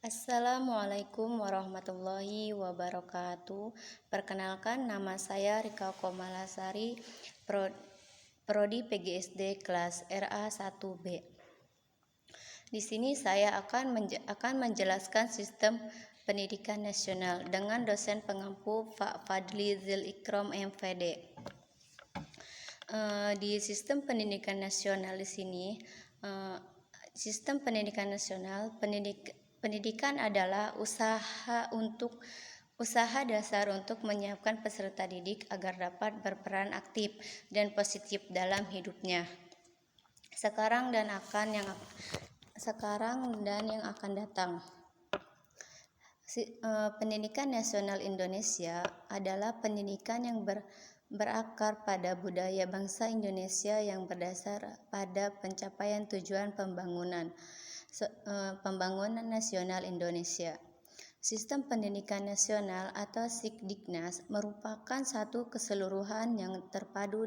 Assalamualaikum warahmatullahi wabarakatuh. Perkenalkan, nama saya Rika Komalasari, Prodi PGSD kelas RA 1B. Di sini saya akan menjelaskan sistem pendidikan nasional dengan dosen pengampu Pak Fadli Zil Ikrom MPD. Di sistem pendidikan nasional di sini, sistem pendidikan nasional, pendidikan adalah usaha dasar untuk menyiapkan peserta didik agar dapat berperan aktif dan positif dalam hidupnya sekarang dan yang akan datang. Pendidikan nasional Indonesia adalah pendidikan yang berakar pada budaya bangsa Indonesia yang berdasar pada pencapaian tujuan pembangunan nasional Indonesia. Sistem pendidikan nasional atau Sikdiknas merupakan satu keseluruhan yang terpadu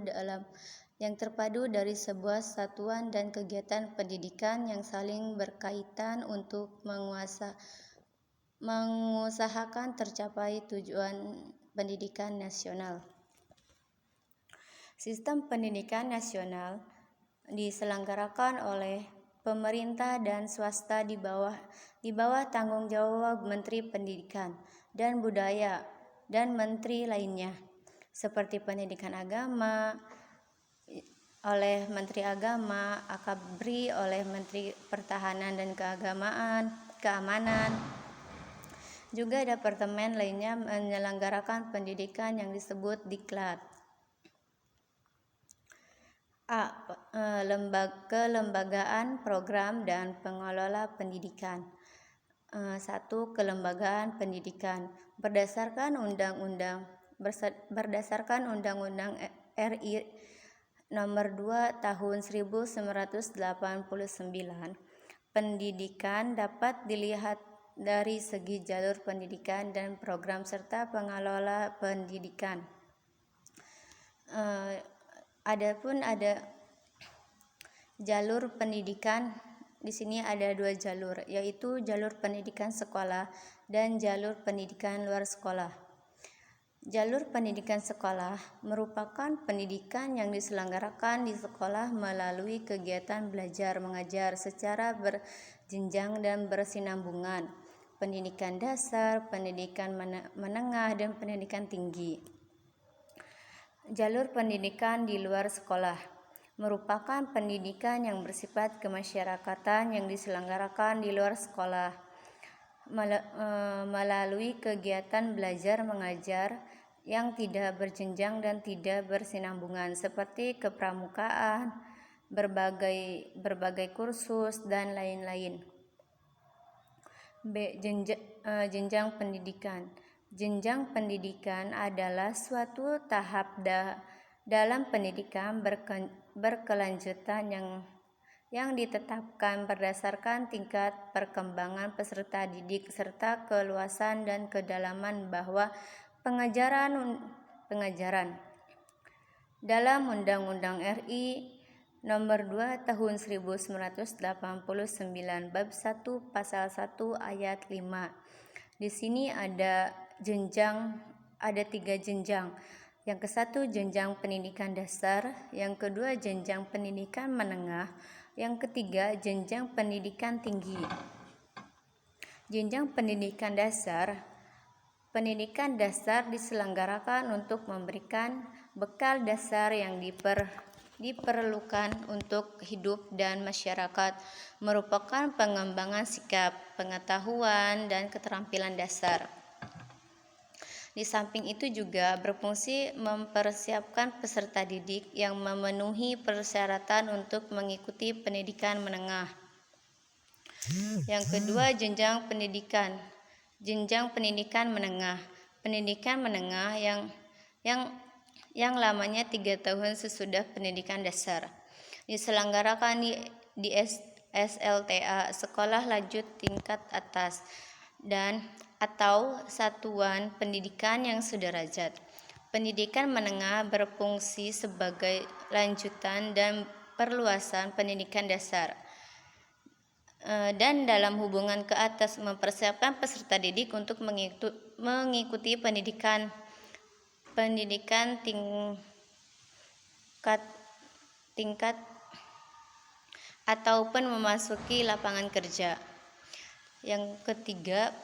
dari sebuah satuan dan kegiatan pendidikan yang saling berkaitan untuk mengusahakan tercapai tujuan pendidikan nasional. Sistem pendidikan nasional diselenggarakan oleh pemerintah dan swasta di bawah tanggung jawab Menteri Pendidikan dan Budaya dan menteri lainnya, seperti pendidikan agama oleh Menteri Agama, Akabri oleh Menteri Pertahanan dan Keamanan. Juga departemen lainnya menyelenggarakan pendidikan yang disebut Diklat. Kelembagaan program dan pengelola pendidikan. 1. Kelembagaan pendidikan berdasarkan Undang-Undang RI Nomor 2 Tahun 1989. Pendidikan dapat dilihat dari segi jalur pendidikan dan program serta pengelola pendidikan. Adapun ada jalur pendidikan, di sini ada 2 jalur, yaitu jalur pendidikan sekolah dan jalur pendidikan luar sekolah. Jalur pendidikan sekolah merupakan pendidikan yang diselenggarakan di sekolah melalui kegiatan belajar mengajar secara berjenjang dan bersinambungan, pendidikan dasar, pendidikan menengah, dan pendidikan tinggi. Jalur pendidikan di luar sekolah merupakan pendidikan yang bersifat kemasyarakatan yang diselenggarakan di luar sekolah melalui kegiatan belajar mengajar yang tidak berjenjang dan tidak bersinambungan, seperti kepramukaan, berbagai kursus, dan lain-lain. B. Jenjang pendidikan. Jenjang pendidikan adalah suatu tahap dalam pendidikan berkelanjutan yang ditetapkan berdasarkan tingkat perkembangan peserta didik serta keluasan dan kedalaman bahwa pengajaran. Dalam Undang-Undang RI Nomor 2 Tahun 1989 Bab 1 Pasal 1 Ayat 5. Di sini ada 3 jenjang. Yang ke-1 jenjang pendidikan dasar, yang kedua jenjang pendidikan menengah, yang ketiga jenjang pendidikan tinggi. Jenjang pendidikan dasar. Pendidikan dasar diselenggarakan untuk memberikan bekal dasar yang diperlukan untuk hidup dan masyarakat, merupakan pengembangan sikap, pengetahuan, dan keterampilan dasar. Di samping itu juga berfungsi mempersiapkan peserta didik yang memenuhi persyaratan untuk mengikuti pendidikan menengah. Yang kedua, jenjang pendidikan. Jenjang pendidikan menengah. Pendidikan menengah yang lamanya 3 tahun sesudah pendidikan dasar. Diselenggarakan di SLTA, Sekolah Lanjut Tingkat Atas, dan atau satuan pendidikan yang sederajat. Pendidikan menengah berfungsi sebagai lanjutan dan perluasan pendidikan dasar. dan dalam hubungan ke atas mempersiapkan peserta didik untuk mengikuti pendidikan tingkat ataupun memasuki lapangan kerja. Yang ketiga,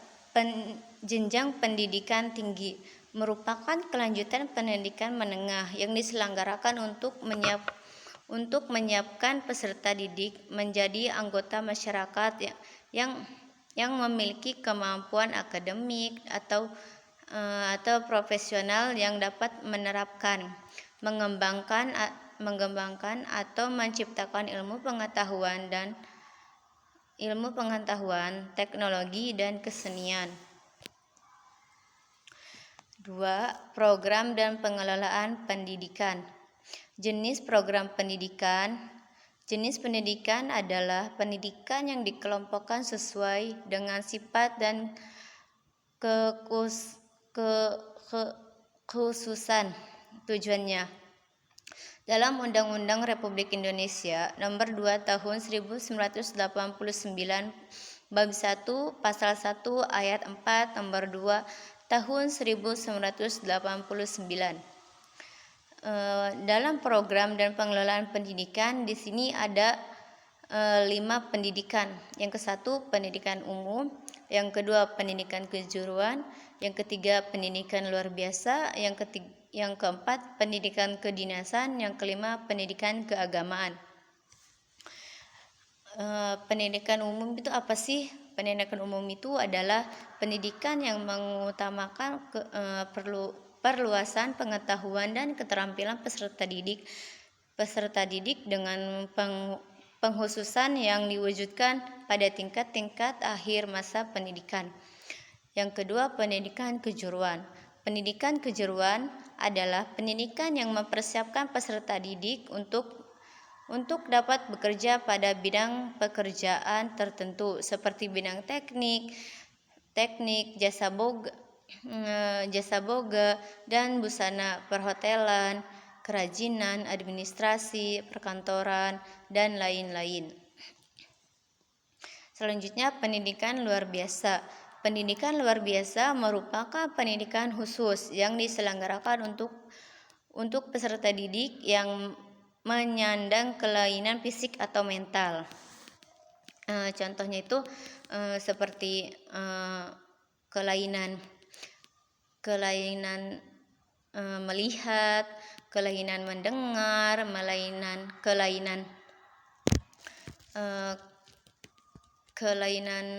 jenjang pendidikan tinggi merupakan kelanjutan pendidikan menengah yang diselenggarakan untuk menyiapkan peserta didik menjadi anggota masyarakat yang memiliki kemampuan akademik atau profesional yang dapat menerapkan, mengembangkan atau menciptakan ilmu pengetahuan, teknologi dan kesenian. 2. Program dan pengelolaan pendidikan. Jenis program pendidikan. Jenis pendidikan adalah pendidikan yang dikelompokkan sesuai dengan sifat dan kekhususan tujuannya. Dalam Undang-Undang Republik Indonesia Nomor 2 Tahun 1989 Bab 1 Pasal 1 Ayat 4 Nomor 2 Tahun 1989. Dalam program dan pengelolaan pendidikan di sini ada 5 pendidikan. Yang ke-1 pendidikan umum, yang kedua pendidikan kejuruan, yang ketiga pendidikan luar biasa, yang keempat pendidikan kedinasan, yang kelima pendidikan keagamaan. Pendidikan umum itu apa sih? Pendidikan umum itu adalah pendidikan yang mengutamakan perluasan pengetahuan dan keterampilan peserta didik dengan pengkhususan yang diwujudkan pada tingkat-tingkat akhir masa pendidikan. Yang kedua, pendidikan kejuruan. Pendidikan kejuruan adalah pendidikan yang mempersiapkan peserta didik untuk dapat bekerja pada bidang pekerjaan tertentu seperti bidang teknik, jasa boga dan busana, perhotelan, kerajinan, administrasi, perkantoran, dan lain-lain. Selanjutnya, pendidikan luar biasa. Pendidikan luar biasa merupakan pendidikan khusus yang diselenggarakan untuk peserta didik yang menyandang kelainan fisik atau mental. Contohnya itu seperti kelainan melihat, kelainan mendengar, kelainan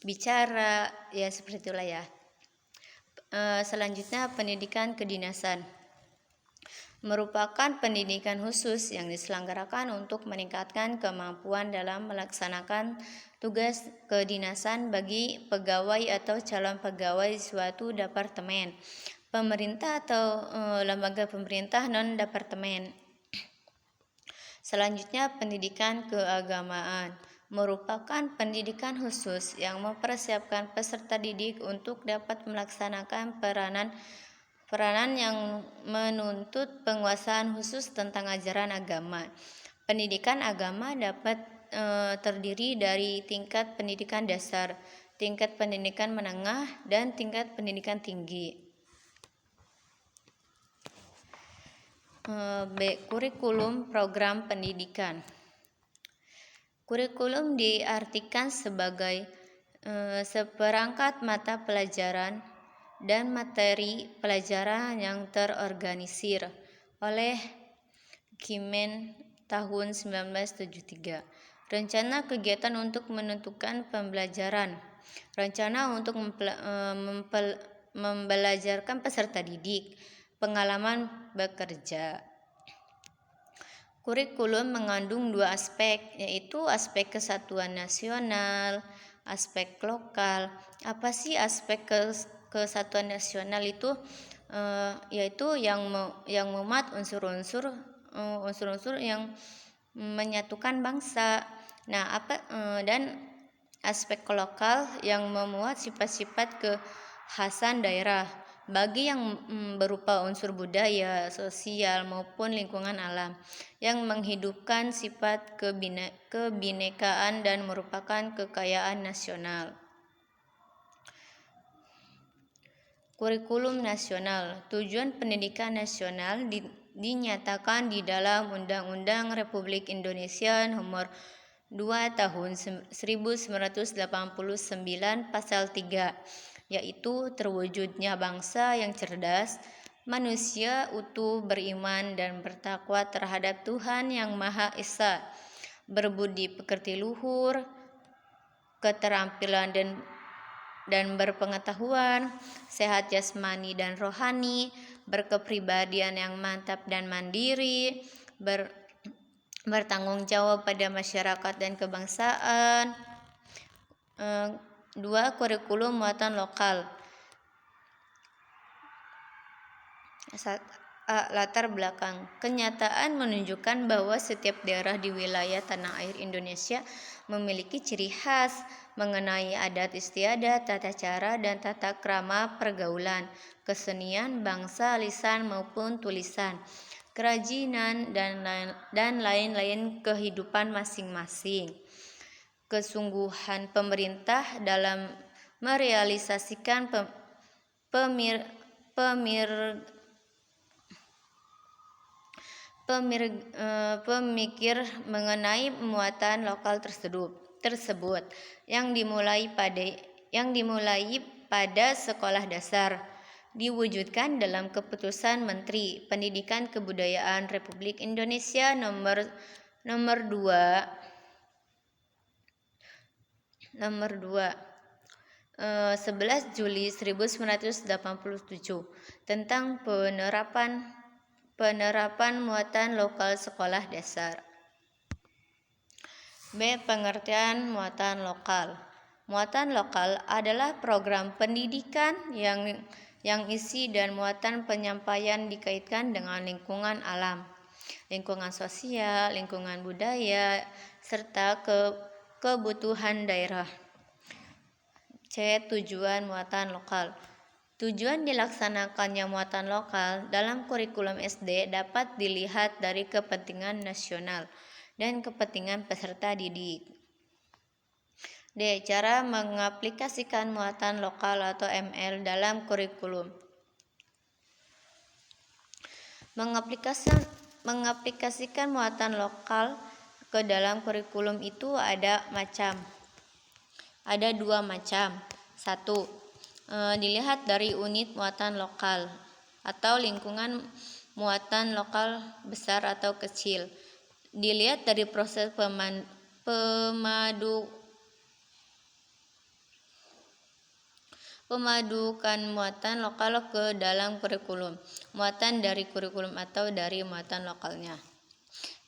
bicara, ya seperti itulah ya. Selanjutnya, pendidikan kedinasan merupakan pendidikan khusus yang diselenggarakan untuk meningkatkan kemampuan dalam melaksanakan tugas kedinasan bagi pegawai atau calon pegawai suatu departemen pemerintah atau lembaga pemerintah non-departemen. Selanjutnya, pendidikan keagamaan merupakan pendidikan khusus yang mempersiapkan peserta didik untuk dapat melaksanakan peranan yang menuntut penguasaan khusus tentang ajaran agama. Pendidikan agama dapat terdiri dari tingkat pendidikan dasar, tingkat pendidikan menengah, dan tingkat pendidikan tinggi. B. Kurikulum program pendidikan. Kurikulum diartikan sebagai seperangkat mata pelajaran dan materi pelajaran yang terorganisir oleh Kimen tahun 1973. Rencana kegiatan untuk menentukan pembelajaran, rencana untuk membelajarkan peserta didik, pengalaman bekerja. Kurikulum mengandung 2 aspek, yaitu aspek kesatuan nasional, aspek lokal. Apa sih aspek kesatuan nasional itu? Yaitu yang memuat unsur-unsur yang menyatukan bangsa. Dan aspek lokal yang memuat sifat-sifat kekhasan daerah. bagi yang berupa unsur budaya, sosial maupun lingkungan alam yang menghidupkan sifat kebinekaan dan merupakan kekayaan nasional. Kurikulum nasional. Tujuan pendidikan nasional dinyatakan di dalam Undang-Undang Republik Indonesia Nomor 2 Tahun 1989 Pasal 3, yaitu terwujudnya bangsa yang cerdas, manusia utuh, beriman dan bertakwa terhadap Tuhan Yang Maha Esa, berbudi pekerti luhur, keterampilan dan berpengetahuan, sehat jasmani dan rohani, berkepribadian yang mantap dan mandiri, bertanggung jawab pada masyarakat dan kebangsaan. 2. Kurikulum muatan lokal. Latar belakang. Kenyataan menunjukkan bahwa setiap daerah di wilayah tanah air Indonesia memiliki ciri khas mengenai adat istiadat, tata cara, dan tata krama pergaulan, kesenian, bangsa, lisan maupun tulisan, kerajinan, dan lain-lain kehidupan masing-masing. Kesungguhan pemerintah dalam merealisasikan pemikir mengenai muatan lokal tersebut yang dimulai pada sekolah dasar diwujudkan dalam Keputusan Menteri Pendidikan Kebudayaan Republik Indonesia nomor 11 Juli 1987 tentang penerapan muatan lokal sekolah dasar. B. Pengertian muatan lokal. Muatan lokal adalah program pendidikan yang isi dan muatan penyampaian dikaitkan dengan lingkungan alam, lingkungan sosial, lingkungan budaya, serta kebutuhan daerah. C. Tujuan muatan lokal. Tujuan dilaksanakannya muatan lokal dalam kurikulum SD dapat dilihat dari kepentingan nasional dan kepentingan peserta didik. D. Cara mengaplikasikan muatan lokal atau ML dalam kurikulum. Mengaplikasikan muatan lokal ke dalam kurikulum itu ada dua macam. 1. Dilihat dari unit muatan lokal atau lingkungan muatan lokal besar atau kecil. Dilihat dari proses pemadukan muatan lokal ke dalam kurikulum, muatan dari kurikulum atau dari muatan lokalnya.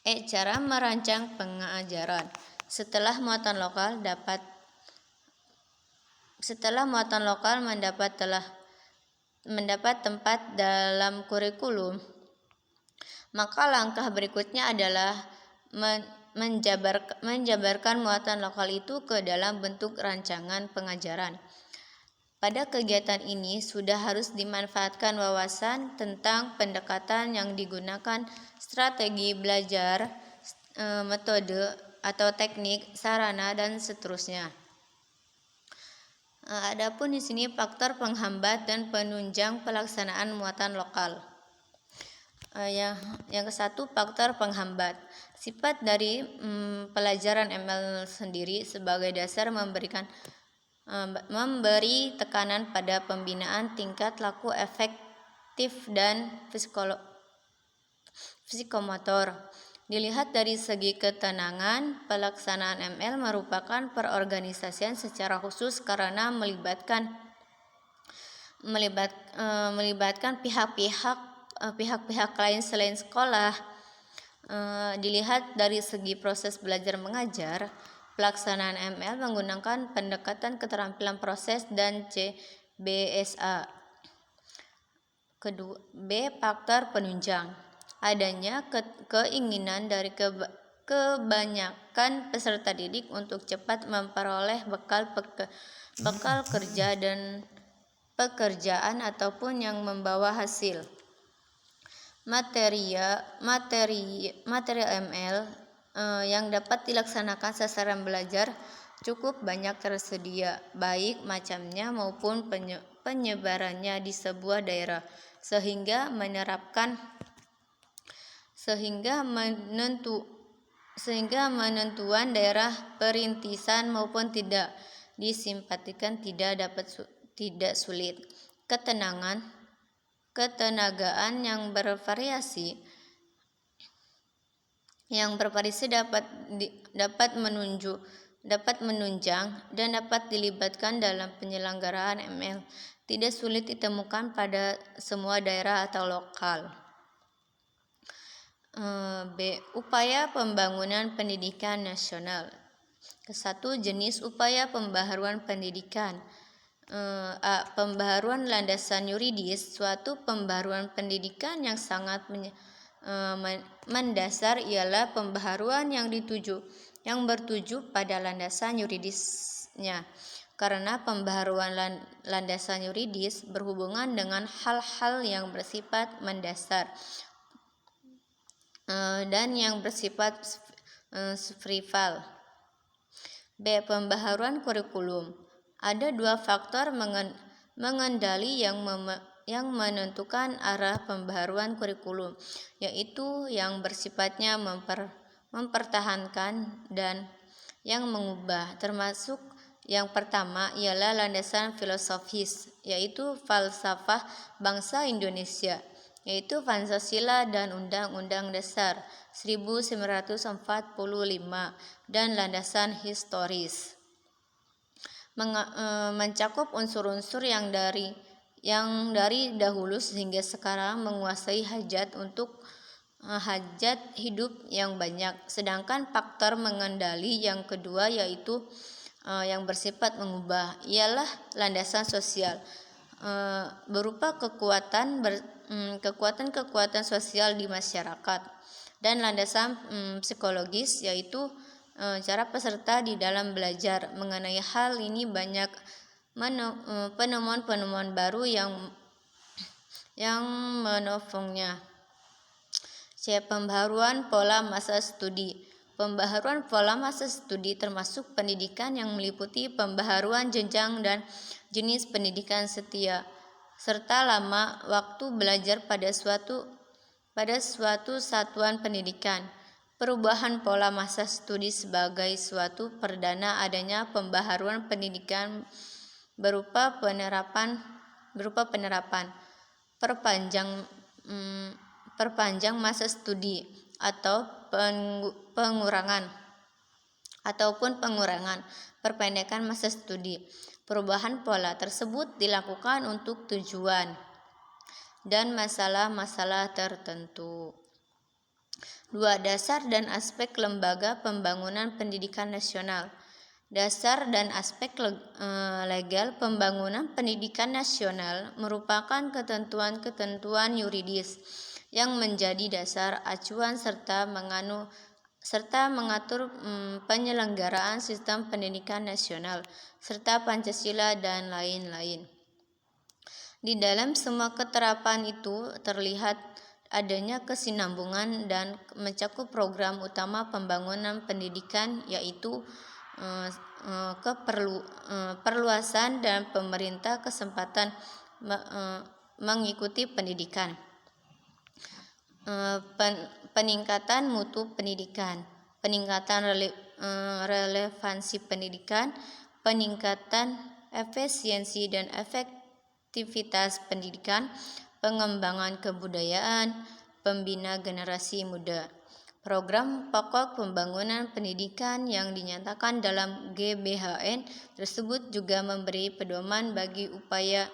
E. Cara merancang pengajaran. Setelah muatan lokal mendapat tempat dalam kurikulum, maka langkah berikutnya adalah menjabarkan muatan lokal itu ke dalam bentuk rancangan pengajaran. Pada kegiatan ini sudah harus dimanfaatkan wawasan tentang pendekatan yang digunakan, strategi belajar, metode atau teknik, sarana, dan seterusnya. Adapun di sini faktor penghambat dan penunjang pelaksanaan muatan lokal. Yang ke-1, faktor penghambat. Sifat dari pelajaran ML sendiri sebagai dasar memberi tekanan pada pembinaan tingkat laku efektif dan psikomotor. Dilihat dari segi ketenangan, pelaksanaan ML merupakan perorganisasian secara khusus karena melibatkan pihak-pihak lain selain sekolah. Dilihat dari segi proses belajar mengajar, pelaksanaan ML menggunakan pendekatan keterampilan proses dan CBSA. Kedua, B. Faktor penunjang. Adanya keinginan dari kebanyakan peserta didik untuk cepat memperoleh bekal kerja dan pekerjaan ataupun yang membawa hasil. Materi ML yang dapat dilaksanakan sasaran belajar cukup banyak tersedia, baik macamnya maupun penyebarannya di sebuah daerah, sehingga menentuan daerah perintisan maupun tidak disimpatikan tidak sulit. Ketenagaan yang bervariasi dapat menunjang dan dapat dilibatkan dalam penyelenggaraan ML tidak sulit ditemukan pada semua daerah atau lokal. B. Upaya pembangunan pendidikan nasional. Ke-1, jenis upaya pembaharuan pendidikan. A. Pembaharuan landasan yuridis. Suatu pembaharuan pendidikan yang sangat mendasar ialah pembaharuan yang bertuju pada landasan yuridisnya, karena pembaharuan landasan yuridis berhubungan dengan hal-hal yang bersifat mendasar dan yang bersifat prival. B. Pembaharuan kurikulum. Ada dua faktor mengendali yang menentukan arah pembaharuan kurikulum, yaitu yang bersifatnya mempertahankan dan yang mengubah, termasuk yang pertama ialah landasan filosofis, yaitu falsafah bangsa Indonesia, yaitu Pancasila dan Undang-Undang Dasar 1945, dan landasan historis mencakup unsur-unsur yang dari dahulu sehingga sekarang menguasai hajat hidup yang banyak. Sedangkan faktor mengendali yang kedua, yaitu yang bersifat mengubah, ialah landasan sosial, berupa kekuatan sosial di masyarakat, dan landasan psikologis, yaitu cara peserta di dalam belajar. Mengenai hal ini banyak penemuan-penemuan baru yang menopangnya. C. Pembaharuan pola masa studi. Pembaharuan pola masa studi termasuk pendidikan yang meliputi pembaharuan jenjang dan jenis pendidikan serta lama waktu belajar pada suatu satuan pendidikan. Perubahan pola masa studi sebagai suatu perdana adanya pembaharuan pendidikan berupa penerapan perpanjang masa studi atau pengurangan perpendekan masa studi. Perubahan pola tersebut dilakukan untuk tujuan dan masalah-masalah tertentu. 2. Dasar dan aspek lembaga pembangunan pendidikan nasional. Dasar dan aspek legal pembangunan pendidikan nasional merupakan ketentuan-ketentuan yuridis yang menjadi dasar acuan serta mengatur penyelenggaraan sistem pendidikan nasional serta Pancasila dan lain-lain. Di dalam semua keterapan itu terlihat adanya kesinambungan dan mencakup program utama pembangunan pendidikan, yaitu perluasan dan pemerintah kesempatan mengikuti pendidikan, peningkatan mutu pendidikan, peningkatan relevansi pendidikan, peningkatan efisiensi dan efektivitas pendidikan, pengembangan kebudayaan, pembina generasi muda. Program pokok pembangunan pendidikan yang dinyatakan dalam GBHN tersebut juga memberi pedoman bagi upaya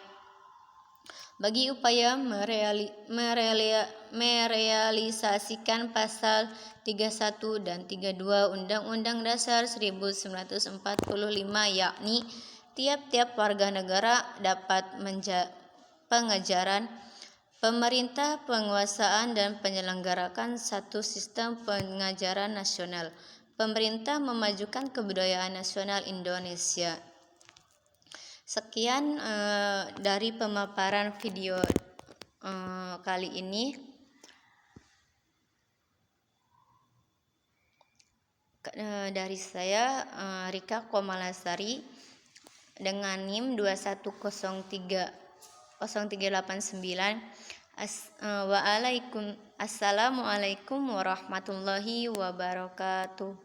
merealisasikan pasal 31 dan 32 Undang-Undang Dasar 1945, yakni tiap-tiap warga negara dapat pengajaran, pemerintah, penguasaan, dan penyelenggarakan satu sistem pengajaran nasional. Pemerintah memajukan kebudayaan nasional Indonesia. Sekian dari pemaparan video kali ini. Dari saya Rika Komalasari dengan NIM 210303889. Assalamualaikum warahmatullahi wabarakatuh.